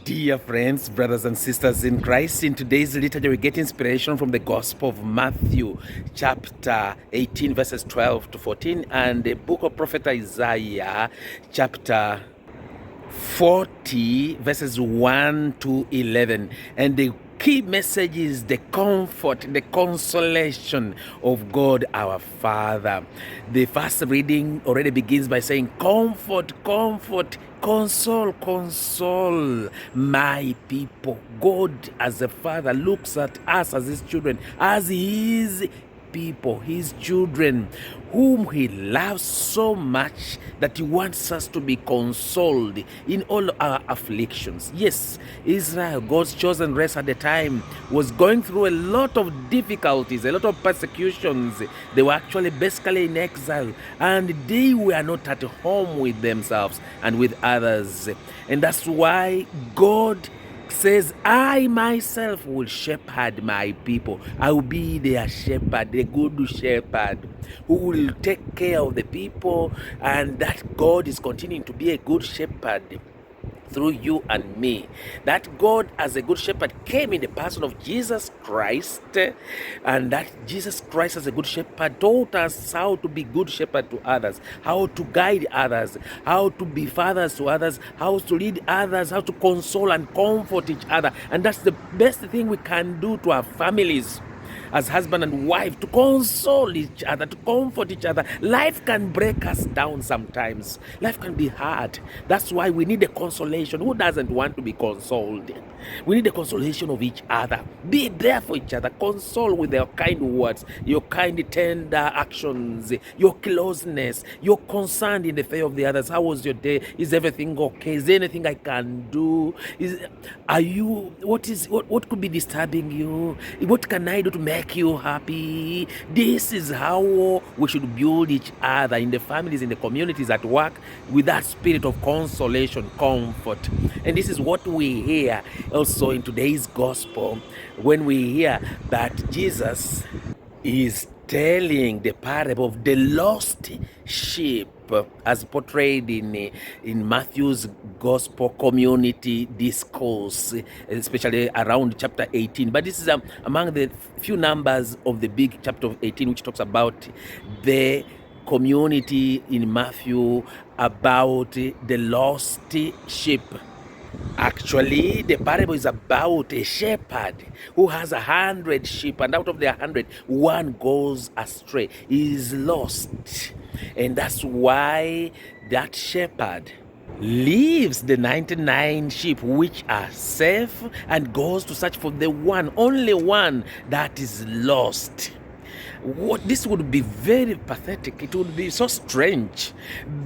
Dear friends, brothers and sisters in Christ, in today's liturgy we get inspiration from the Gospel of Matthew, chapter 18, verses 12 to 14, and the book of Prophet Isaiah, chapter 40, verses 1 to 11. And the key message is the comfort, the consolation of God our Father. The first reading already begins by saying, comfort, comfort, console, console my people. God as a Father looks at us as his children, as his people, his children, whom he loves so much that he wants us to be consoled in all our afflictions. Yes, Israel, God's chosen race at the time, was going through a lot of difficulties, a lot of persecutions. They were actually basically in exile, and they were not at home with themselves and with others. And that's why God says, I myself will shepherd my people. I will be their shepherd, the good shepherd who will take care of the people. And that God is continuing to be a good shepherd through you and me. That God as a good shepherd came in the person of Jesus Christ, and that Jesus Christ as a good shepherd taught us how to be good shepherd to others, how to guide others, how to be fathers to others, how to lead others, how to console and comfort each other. And that's the best thing we can do to our families as husband and wife, to console each other, to comfort each other. Life can break us down sometimes. Life can be hard. That's why we need the consolation. Who doesn't want to be consoled? We need the consolation of each other. Be there for each other. Console with your kind words, your kind tender actions, your closeness, your concern in the affair of the others. How was your day? Is everything okay? Is there anything I can do? What could be disturbing you? What can I do to make you happy? This is how we should build each other in the families, in the communities, at work, with that spirit of consolation, comfort. And this is what we hear also in today's gospel, when we hear that Jesus is telling the parable of the lost sheep, as portrayed in Matthew's gospel community discourse, especially around chapter 18. But this is among the few numbers of the big chapter of 18, which talks about the community in Matthew, about the lost sheep. Actually, the parable is about a shepherd who has 100 sheep, and out of the 100, one goes astray, is lost. And that's why that shepherd leaves the 99 sheep which are safe and goes to search for the one, only one, that is lost. This would be very pathetic. It would be so strange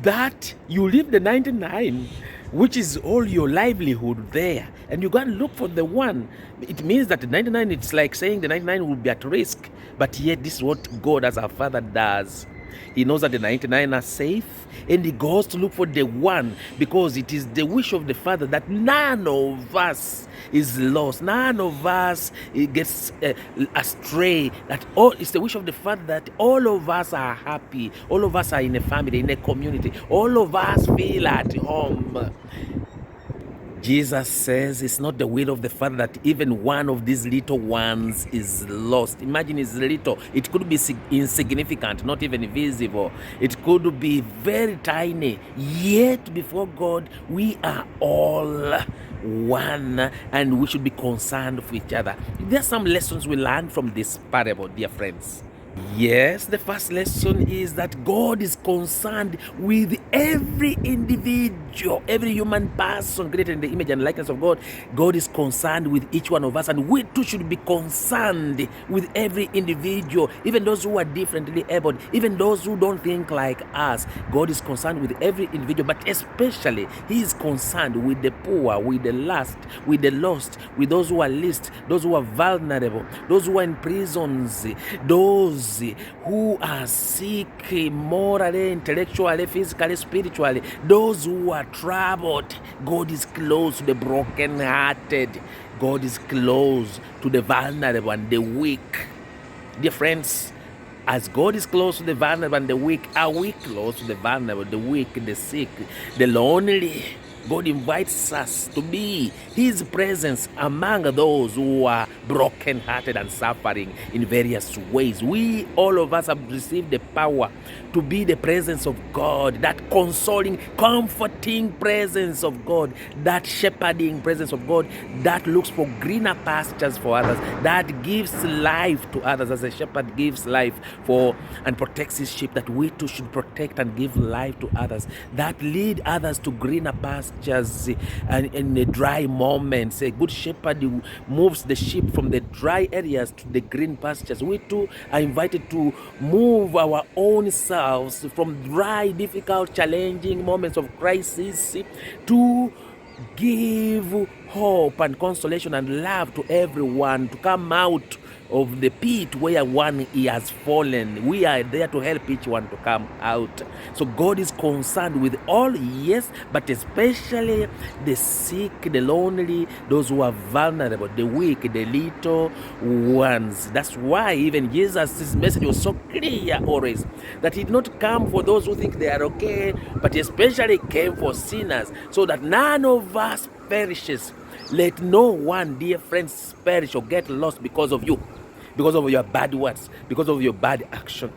that you leave the 99, which is all your livelihood there, and you go and look for the one. It means that the 99, it's like saying the 99 will be at risk. But yet this is what God as our Father does. He knows that the 99 are safe, and he goes to look for the one, because it is the wish of the Father that none of us is lost, none of us gets astray. That all it's the wish of the Father that all of us are happy, all of us are in a family, in a community, all of us feel at home. Jesus says it's not the will of the Father that even one of these little ones is lost. Imagine it's little. It could be insignificant, not even visible. It could be very tiny. Yet before God, we are all one, and we should be concerned for each other. There are some lessons we learn from this parable, dear friends. Yes, the first lesson is that God is concerned with every individual, every human person created in the image and likeness of God. God is concerned with each one of us, and we too should be concerned with every individual, even those who are differently abled, even those who don't think like us. God is concerned with every individual, but especially He is concerned with the poor, with the lost, with those who are least, those who are vulnerable, those who are in prisons, those who are sick morally, intellectually, physically, spiritually, those who are troubled. God is close to the broken-hearted. God is close to the vulnerable and the weak. Dear friends, as God is close to the vulnerable and the weak, are we close to the vulnerable, the weak, the sick, the lonely? God invites us to be His presence among those who are broken-hearted and suffering in various ways. We, all of us, have received the power to be the presence of God, that consoling, comforting presence of God, that shepherding presence of God that looks for greener pastures for others, that gives life to others as a shepherd gives life for and protects his sheep, that we too should protect and give life to others, that lead others to greener pastures and in the dry moments. A good shepherd moves the sheep from the dry areas to the green pastures. We too are invited to move our own selves from dry, difficult, challenging moments of crisis to give hope and consolation and love to everyone, to come out of the pit where one has fallen. We are there to help each one to come out. So God is concerned with all, yes, but especially the sick, the lonely, those who are vulnerable, the weak, the little ones. That's why even Jesus' message was so clear always, that He did not come for those who think they are okay, but especially came for sinners, so that none of us perishes. Let no one, dear friends, perish or get lost because of you, because of your bad words, because of your bad action.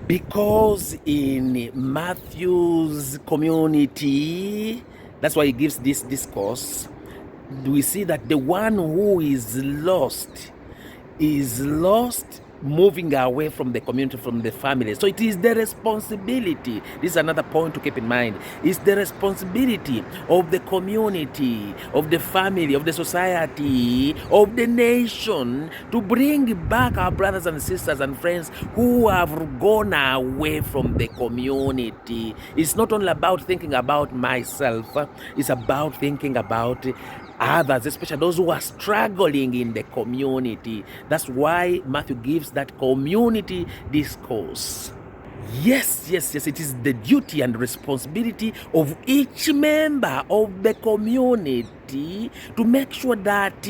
Because in Matthew's community, that's why he gives this discourse, we see that the one who is lost moving away from the community, from the family. So it is the responsibility, this is another point to keep in mind, it's the responsibility of the community, of the family, of the society, of the nation to bring back our brothers and sisters and friends who have gone away from the community. It's not only about thinking about myself, it's about thinking about others, especially those who are struggling in the community. That's why Matthew gives that community discourse. Yes, it is the duty and responsibility of each member of the community to make sure that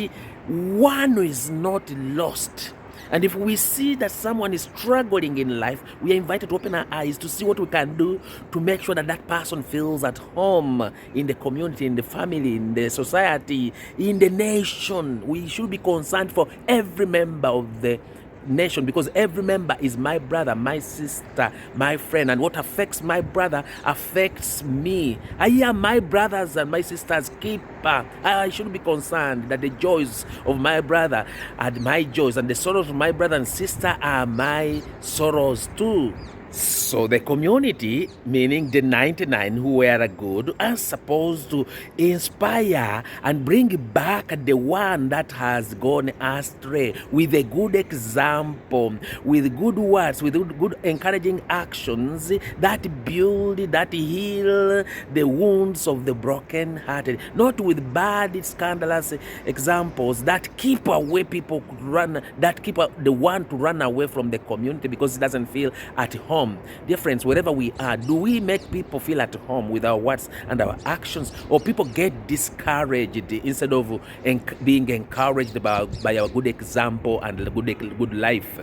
one is not lost. And if we see that someone is struggling in life, we are invited to open our eyes to see what we can do to make sure that that person feels at home in the community, in the family, in the society, in the nation. We should be concerned for every member of the nation, because every member is my brother, my sister, my friend, and what affects my brother affects me. I am my brothers and my sisters' keeper. I should be concerned that the joys of my brother are my joys, and the sorrows of my brother and sister are my sorrows too. So the community, meaning the 99 who were good, are supposed to inspire and bring back the one that has gone astray with a good example, with good words, with good encouraging actions that build, that heal the wounds of the broken-hearted, not with bad, scandalous examples that keep away people that keep the one to run away from the community because it doesn't feel at home. Dear friends, wherever we are, do we make people feel at home with our words and our actions, or people get discouraged instead of being encouraged by our good example and good life?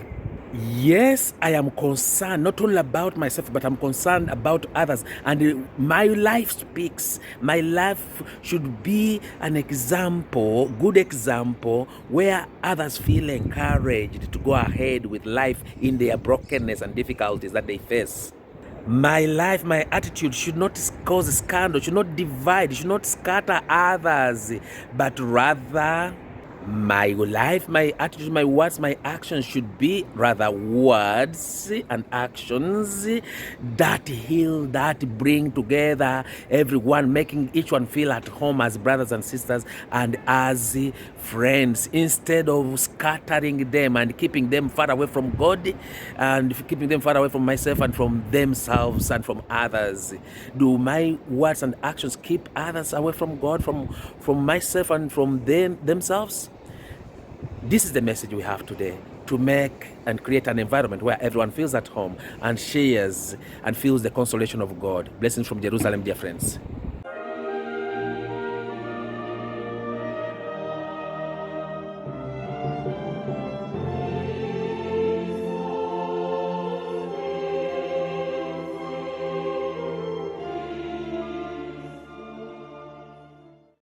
Yes, I am concerned not only about myself, but I'm concerned about others. And my life speaks. My life should be an example, good example, where others feel encouraged to go ahead with life in their brokenness and difficulties that they face. My life, my attitude should not cause a scandal, should not divide, should not scatter others, but rather my life, my attitude, my words, my actions should be rather words and actions that heal, that bring together everyone, making each one feel at home as brothers and sisters and as friends, instead of scattering them and keeping them far away from God and keeping them far away from myself and from themselves and from others. Do my words and actions keep others away from God, from myself and from themselves? This is the message we have today, to make and create an environment where everyone feels at home and shares and feels the consolation of God. Blessings from Jerusalem, dear friends.